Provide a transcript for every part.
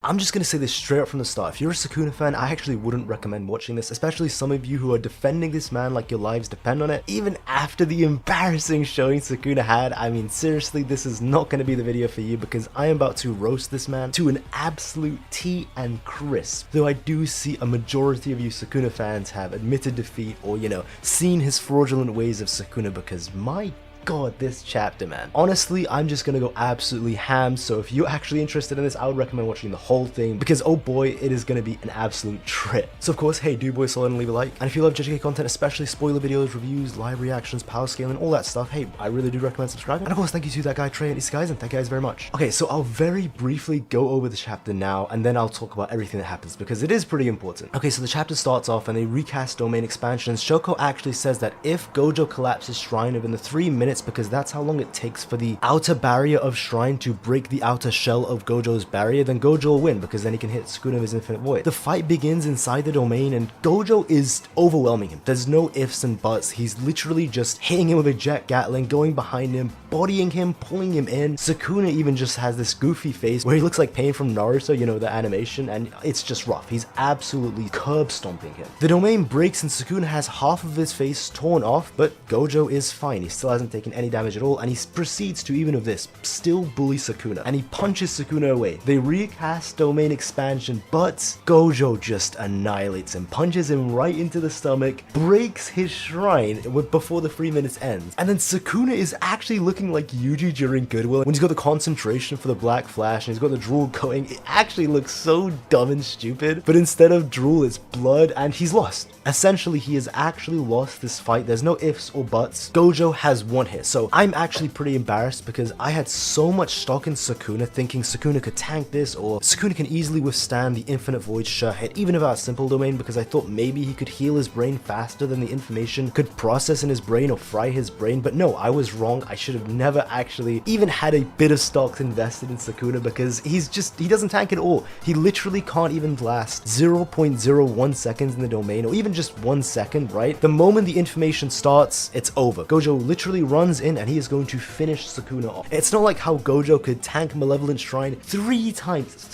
I'm just gonna say this straight up from the start. If you're a Sukuna fan, I actually wouldn't recommend watching this, especially some of you who are defending this man like your lives depend on it. Even after the embarrassing showing Sukuna had, I mean, seriously, this is not gonna be the video for you because I am about to roast this man to an absolute tea and crisp. Though I do see a majority of you Sukuna fans have admitted defeat or, you know, seen his fraudulent ways of Sukuna because my God, this chapter, man. Honestly, I'm just gonna go absolutely ham, so if you're actually interested in this, I would recommend watching the whole thing, because oh boy, it is gonna be an absolute trip. So of course, hey, do boy solid and leave a like, and if you love JJK content, especially spoiler videos, reviews, live reactions, power scaling, all that stuff, hey, I really do recommend subscribing. And of course, thank you to that guy Trey and these guys, and thank you guys very much. Okay, so I'll very briefly go over the chapter now, and then I'll talk about everything that happens, because it is pretty important. Okay, so the chapter starts off, and they recast domain expansions. Shoko actually says that if Gojo collapses Shrine within the 3 minutes, because that's how long it takes for the outer barrier of Shrine to break the outer shell of Gojo's barrier, then Gojo will win, because then he can hit Sukuna of his infinite void. The fight begins inside the domain, and Gojo is overwhelming him. There's no ifs and buts. He's literally just hitting him with a jet gatling, going behind him, bodying him, pulling him in. Sukuna even just has this goofy face where he looks like Pain from Naruto, you know, the animation, and it's just rough. He's absolutely curb stomping him. The domain breaks and Sukuna has half of his face torn off, but Gojo is fine. He still hasn't taken any damage at all, and he proceeds to, even with this, still bully Sukuna, and he punches Sukuna away. They recast domain expansion, but Gojo just annihilates him, punches him right into the stomach, breaks his shrine before the 3 minutes ends. And then Sukuna is actually looking like Yuji during Goodwill when he's got the concentration for the black flash and he's got the drool going. It actually looks so dumb and stupid, but instead of drool, it's blood, and he's lost. Essentially, he has actually lost this fight. There's no ifs or buts. Gojo has won here. So I'm actually pretty embarrassed because I had so much stock in Sukuna, thinking Sukuna could tank this, or Sukuna can easily withstand the infinite void sure hit even without simple domain, because I thought maybe he could heal his brain faster than the information could process in his brain or fry his brain. But no, I was wrong. I should have never actually even had a bit of stock invested in Sukuna, because he doesn't tank at all. He literally can't even last 0.01 seconds in the domain, or even just 1 second, right? The moment the information starts, it's over. Gojo literally runs in and he is going to finish Sukuna off. It's not like how Gojo could tank Malevolent Shrine three times.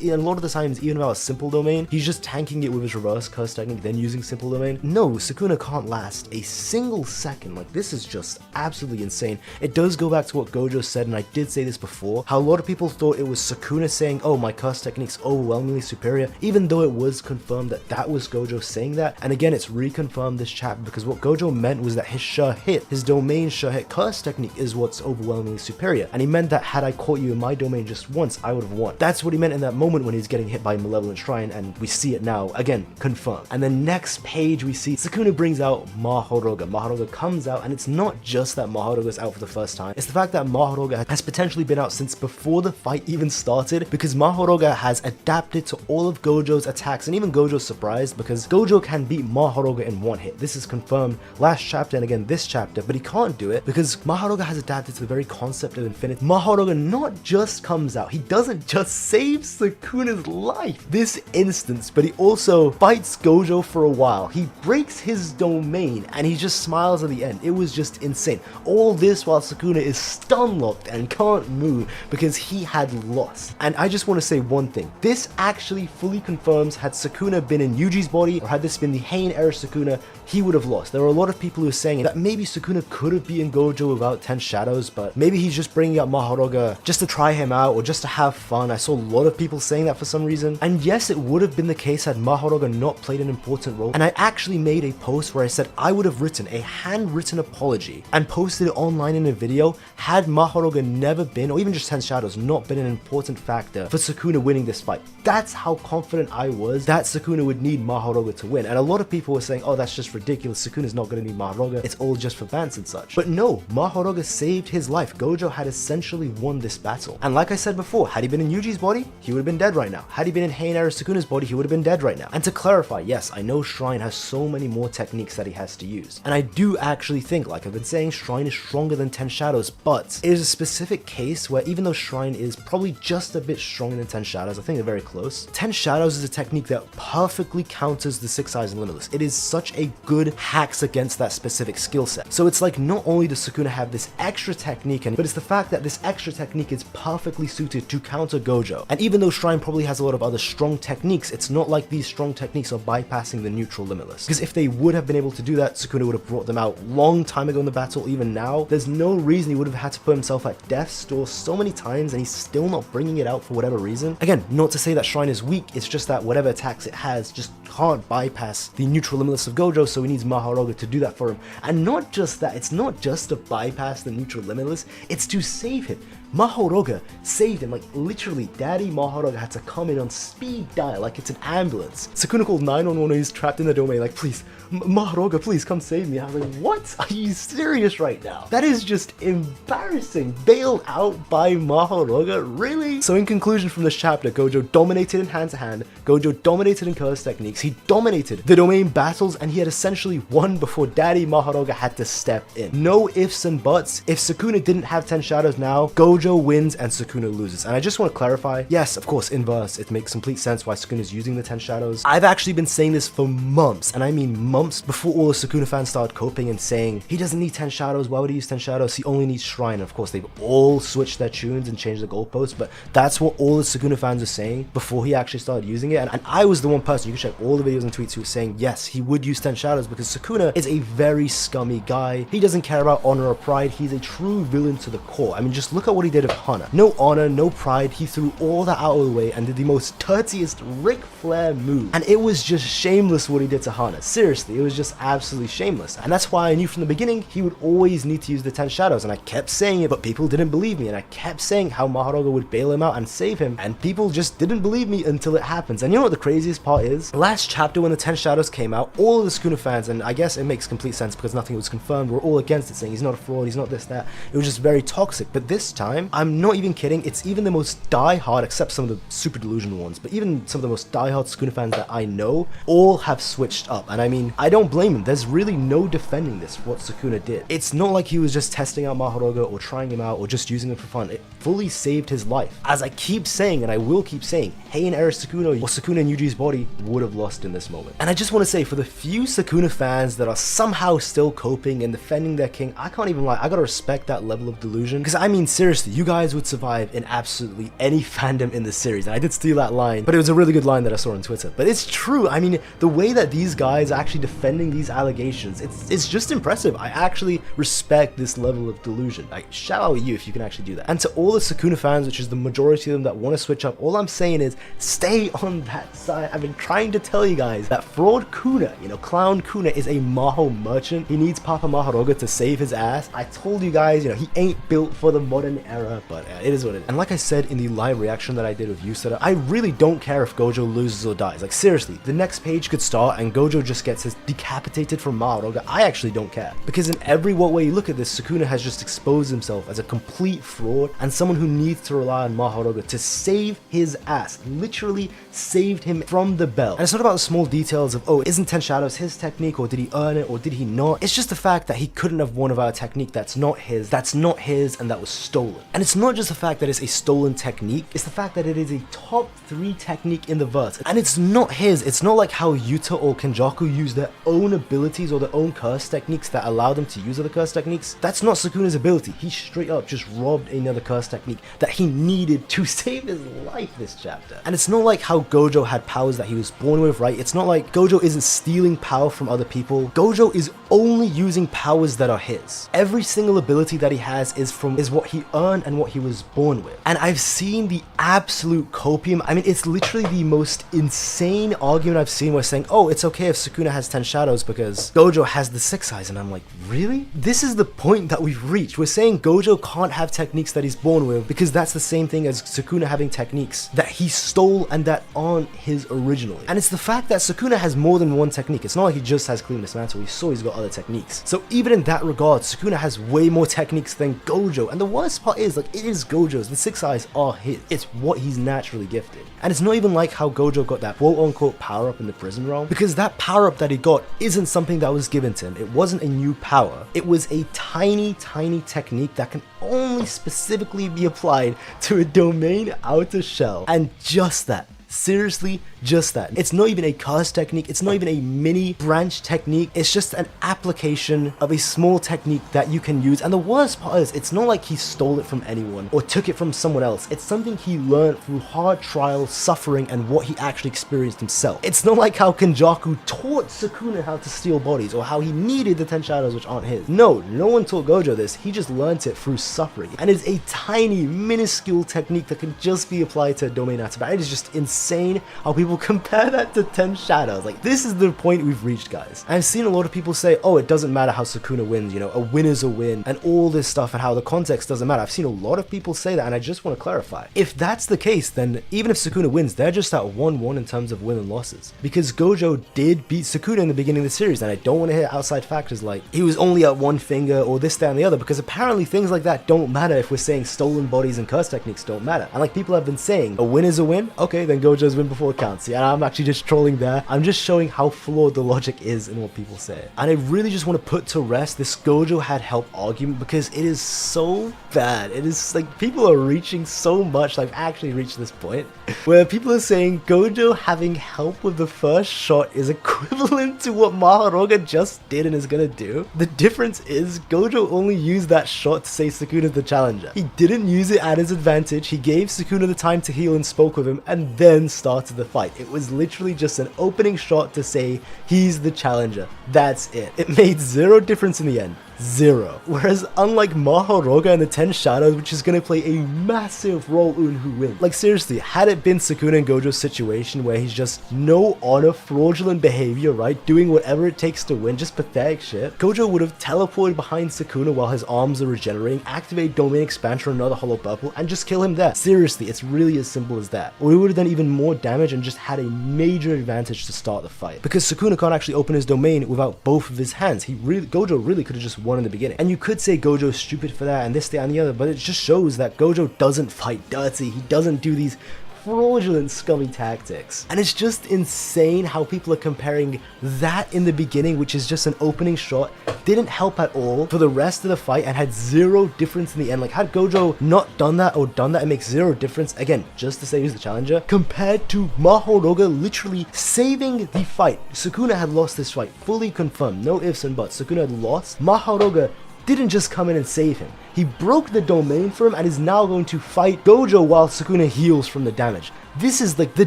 And a lot of the times, even without a simple domain, he's just tanking it with his reverse curse technique, then using simple domain. No, Sukuna can't last a single second. Like, this is just absolutely insane. It does go back to what Gojo said, and I did say this before, how a lot of people thought it was Sukuna saying, oh, my curse technique's overwhelmingly superior, even though it was confirmed that that was Gojo saying that. And again, it's reconfirmed this chapter, because what Gojo meant was that his sure hit, his domain sure hit curse technique is what's overwhelmingly superior, and he meant that had I caught you in my domain just once, I would have won. That's what he meant in that moment when he's getting hit by Malevolent Shrine, and we see it now, again, confirmed. And the next page we see Sukuna brings out Mahoroga. Mahoroga comes out, and it's not just that Mahoroga's out for the first time, it's the fact that Mahoroga has potentially been out since before the fight even started, because Mahoroga has adapted to all of Gojo's attacks, and even Gojo's surprised, because Gojo can beat Mahoroga in one hit. This is confirmed last chapter and again this chapter, but he can't do it because Mahoroga has adapted to the very concept of infinity. Mahoroga not just comes out, he doesn't just save Sukuna's life this instance, but he also fights Gojo for a while. He breaks his domain and he just smiles at the end. It was just insane. All this while Sukuna is stun locked and can't move because he had lost. And I just want to say one thing. This actually fully confirms, had Sukuna been in Yuji's body, or had this been the Heian era Sukuna, he would have lost. There are a lot of people who are saying that maybe Sukuna could have beaten Gojo without 10 shadows, but maybe he's just bringing up Mahoroga just to try him out or just to have fun. I saw a lot of people saying that for some reason. And yes, it would have been the case had Mahoroga not played an important role. And I actually made a post where I said I would have written a handwritten apology and posted it online in a video had Mahoroga never been, or even just 10 shadows, not been an important factor for Sukuna winning this fight. That's how confident I was that Sukuna would need Mahoroga to win. And a lot of people were saying, oh, that's just ridiculous. Sukuna's not going to need Mahoroga. It's all just for Vance and such. But no, Mahoroga saved his life. Gojo had essentially won this battle. And like I said before, had he been in Yuji's body, he would have been dead right now. Had he been in Heian era Sukuna's body, he would have been dead right now. And to clarify, yes, I know Shrine has so many more techniques that he has to use. And I do actually think, like I've been saying, Shrine is stronger than 10 shadows, but it is a specific case where even though Shrine is probably just a bit stronger than 10 shadows, I think they're very close. 10 shadows is a technique that perfectly counters the 6 eyes and limitless. It is such a good hacks against that specific skill set. So it's like not not only does Sukuna have this extra technique, but it's the fact that this extra technique is perfectly suited to counter Gojo. And even though Shrine probably has a lot of other strong techniques, it's not like these strong techniques are bypassing the neutral limitless. Because if they would have been able to do that, Sukuna would have brought them out long time ago in the battle. Even now, there's no reason he would have had to put himself at death's door so many times and he's still not bringing it out for whatever reason. Again, not to say that Shrine is weak, it's just that whatever attacks it has just can't bypass the neutral limitless of Gojo, so he needs Mahoroga to do that for him. And not just that, it's not just to bypass the neutral limitless, it's to save him. Mahoroga saved him, like literally Daddy Mahoroga had to come in on speed dial like it's an ambulance. Sukuna called 911 when he's trapped in the domain, like, please, Mahoroga, please come save me. I was like, what? Are you serious right now? That is just embarrassing. Bailed out by Mahoroga? Really? So in conclusion from this chapter, Gojo dominated in hand-to-hand, Gojo dominated in curse techniques, he dominated the domain battles, and he had essentially won before Daddy Mahoroga had to step in. No ifs and buts. If Sukuna didn't have 10 shadows now, Gojo wins and Sukuna loses. And I just want to clarify, yes, of course, in verse, it makes complete sense why Sukuna is using the 10 shadows. I've actually been saying this for months, and I mean months, before all the Sukuna fans started coping and saying, he doesn't need 10 shadows, why would he use 10 shadows, he only needs Shrine. And of course, they've all switched their tunes and changed the goalposts, but that's what all the Sukuna fans are saying before he actually started using it. And I was the one person, you can check all the videos and tweets who was saying, yes, he would use 10 shadows because Sukuna is a very scummy guy. He doesn't care about honor or pride. He's a true villain to the core. I mean, just look at what he did of Hana. No honor, no pride. He threw all that out of the way and did the most dirtiest Ric Flair move. And it was just shameless what he did to Hana. Seriously, it was just absolutely shameless. And that's why I knew from the beginning he would always need to use the 10 shadows. And I kept saying it, but people didn't believe me. And I kept saying how Mahoroga would bail him out and save him. And people just didn't believe me until it happens. And you know what the craziest part is? Last chapter when the 10 shadows came out, all of the Sukuna fans, and I guess it makes complete sense because nothing was confirmed, were all against it, saying he's not a fraud, he's not this, that. It was just very toxic. But this time, I'm not even kidding, it's even the most die-hard, except some of the super delusional ones, but even some of the most die-hard Sukuna fans that I know, all have switched up. And I mean, I don't blame him. There's really no defending this, what Sukuna did. It's not like he was just testing out Mahoroga or trying him out or just using him for fun. It fully saved his life. As I keep saying, and I will keep saying, Hey and Era Sukuna or Sukuna and Yuji's body would have lost in this moment. And I just want to say, for the few Sukuna fans that are somehow still coping and defending their king, I can't even lie, I gotta respect that level of delusion. Because I mean, seriously, you guys would survive in absolutely any fandom in the series. And I did steal that line, but it was a really good line that I saw on Twitter. But it's true. I mean, the way that these guys are actually defending these allegations, it's just impressive. I actually respect this level of delusion. Like, shout out you if you can actually do that. And to all the Sukuna fans, which is the majority of them that want to switch up, all I'm saying is stay on that side. I've been trying to tell you guys that fraud Kuna, you know, clown Kuna is a Maho merchant. He needs Papa Mahoroga to save his ass. I told you guys, you know, he ain't built for the modern era, but it is what it is. And like I said in the live reaction that I did with Yusada, I really don't care if Gojo loses or dies. Like, seriously, the next page could start and Gojo just gets his decapitated from Mahoroga. I actually don't care. Because in every what way you look at this, Sukuna has just exposed himself as a complete fraud and someone who needs to rely on Mahoroga to save his ass. Literally saved him from the bell. And it's not about the small details of, oh, isn't 10 Shadows his technique, or did he earn it, or did he not? It's just the fact that he couldn't have won without a technique that's not his, and that was stolen. And it's not just the fact that it's a stolen technique, it's the fact that it is a top 3 technique in the verse. And it's not his. It's not like how Yuta or Kenjaku use their own abilities or their own curse techniques that allow them to use other curse techniques. That's not Sukuna's ability. He straight up just robbed another curse technique that he needed to save his life this chapter. And it's not like how Gojo had powers that he was born with, right? It's not like Gojo isn't stealing power from other people. Gojo is only using powers that are his. Every single ability that he has is what he earned and what he was born with. And I've seen the absolute copium. I mean, it's literally the most insane argument I've seen where saying, oh, it's okay if Sukuna has 10 shadows because Gojo has the 6 eyes. And I'm like, really? This is the point that we've reached. We're saying Gojo can't have techniques that he's born with because that's the same thing as Sukuna having techniques that he stole and that aren't his originally. And it's the fact that Sukuna has more than one technique. It's not like he just has Clean Dismantle. We saw he's got other techniques. So even in that regard, Sukuna has way more techniques than Gojo. And the worst part is, like, it is Gojo's. The 6 eyes are his. It's what he's naturally gifted. And it's not even like how Gojo got that quote-unquote power-up in the prison realm, because that power-up that he got isn't something that was given to him. It wasn't a new power. It was a tiny technique that can only specifically be applied to a domain outer shell. And just that Seriously, just that. It's not even a curse technique, it's not even a mini branch technique, it's just an application of a small technique that you can use. And the worst part is, it's not like he stole it from anyone or took it from someone else. It's something he learned through hard trial, suffering, and what he actually experienced himself. It's not like how Kenjaku taught Sukuna how to steal bodies or how he needed the 10 shadows which aren't his. No one taught Gojo this, he just learnt it through suffering. And it's a tiny, minuscule technique that can just be applied to domain activate. It is just insane how people compare that to 10 shadows. Like, this is the point we've reached, guys. I've seen a lot of people say, oh, it doesn't matter how Sukuna wins, you know, a win is a win, and all this stuff, and how the context doesn't matter. I've seen a lot of people say that, and I just want to clarify. If that's the case, then even if Sukuna wins, they're just at 1-1 in terms of win and losses. Because Gojo did beat Sukuna in the beginning of the series, and I don't want to hear outside factors like he was only at one finger or this, that, and the other, because apparently things like that don't matter if we're saying stolen bodies and curse techniques don't matter. And like people have been saying, a win is a win? Okay, then Gojo's win before it counts. Yeah, I'm actually just trolling there. I'm just showing how flawed the logic is in what people say. And I really just want to put to rest this Gojo had help argument, because it is so bad. It is like people are reaching so much. I've actually reached this point where people are saying Gojo having help with the first shot is equivalent to what Mahoroga just did and is gonna do. The difference is Gojo only used that shot to say Sukuna's the challenger. He didn't use it at his advantage. He gave Sukuna the time to heal and spoke with him and then started the fight. It was literally just an opening shot to say he's the challenger. That's it. It made zero difference in the end. Zero. Whereas unlike Mahoroga and the 10 shadows, which is going to play a massive role in who wins. Like seriously, had it been Sukuna and Gojo's situation where he's just no honor, fraudulent behavior, right? Doing whatever it takes to win, just pathetic shit. Gojo would have teleported behind Sukuna while his arms are regenerating, activate domain expansion or another hollow purple, and just kill him there. Seriously, it's really as simple as that. Or he would have done even more damage and just had a major advantage to start the fight. Because Sukuna can't actually open his domain without both of his hands. Gojo really could have just won in the beginning. And you could say Gojo's stupid for that and this, that, and the other, but it just shows that Gojo doesn't fight dirty. He doesn't do these fraudulent, scummy tactics. And it's just insane how people are comparing that in the beginning, which is just an opening shot, didn't help at all for the rest of the fight and had zero difference in the end. Like, had Gojo not done that or done that, it makes zero difference, again, just to say he's the challenger, compared to Mahoroga literally saving the fight. Sukuna had lost this fight, fully confirmed, no ifs and buts. Sukuna had lost. Mahoroga didn't just come in and save him. He broke the domain for him and is now going to fight Gojo while Sukuna heals from the damage. This is like the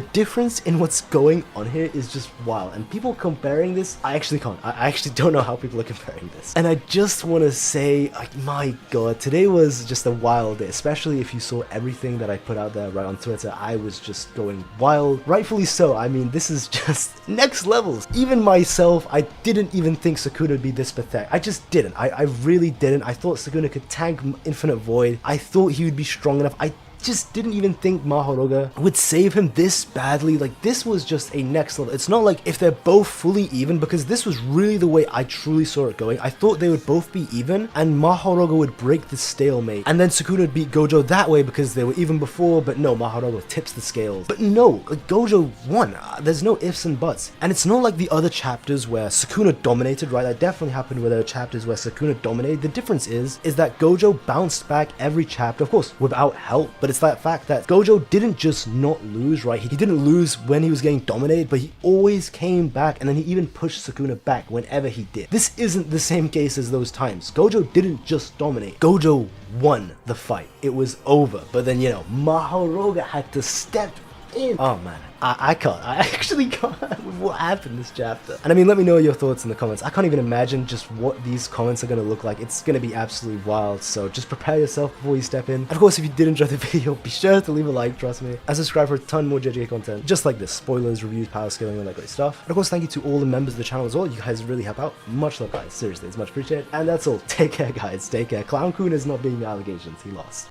difference in what's going on here is just wild. And people comparing this, I actually can't. I actually don't know how people are comparing this. And I just want to say, like, my god, today was just a wild day, especially if you saw everything that I put out there right on Twitter. I was just going wild, rightfully so. I mean, this is just next levels. Even myself, I didn't even think Sukuna would be this pathetic. I just didn't. I really didn't. I thought Sukuna could tank Infinite Void. I thought he would be strong enough. I just didn't even think Mahoroga would save him this badly. Like, this was just a next level. It's not like if they're both fully even, because this was really the way I truly saw it going. I thought they would both be even and Mahoroga would break the stalemate and then Sukuna would beat Gojo that way because they were even before, but no, Mahoroga tips the scales. But no, like, Gojo won. There's no ifs and buts. And it's not like the other chapters where Sukuna dominated, right? That definitely happened where there were chapters where Sukuna dominated. The difference is that Gojo bounced back every chapter, of course, without help, but it's that fact that Gojo didn't just not lose, right? He didn't lose when he was getting dominated, but he always came back, and then he even pushed Sukuna back whenever he did. This isn't the same case as those times. Gojo didn't just dominate. Gojo won the fight. It was over. But then, you know, Mahoroga had to step in. Oh man, I can't. I actually can't with what happened this chapter. And I mean, let me know your thoughts in the comments. I can't even imagine just what these comments are going to look like. It's going to be absolutely wild. So just prepare yourself before you step in. And of course, if you did enjoy the video, be sure to leave a like, trust me. And subscribe for a ton more JJK content just like this. Spoilers, reviews, power scaling, all that great stuff. And of course, thank you to all the members of the channel as well. You guys really help out. Much love, guys. Seriously, it's much appreciated. And that's all. Take care, guys. Take care. Clown Kun is not being allegations. He lost.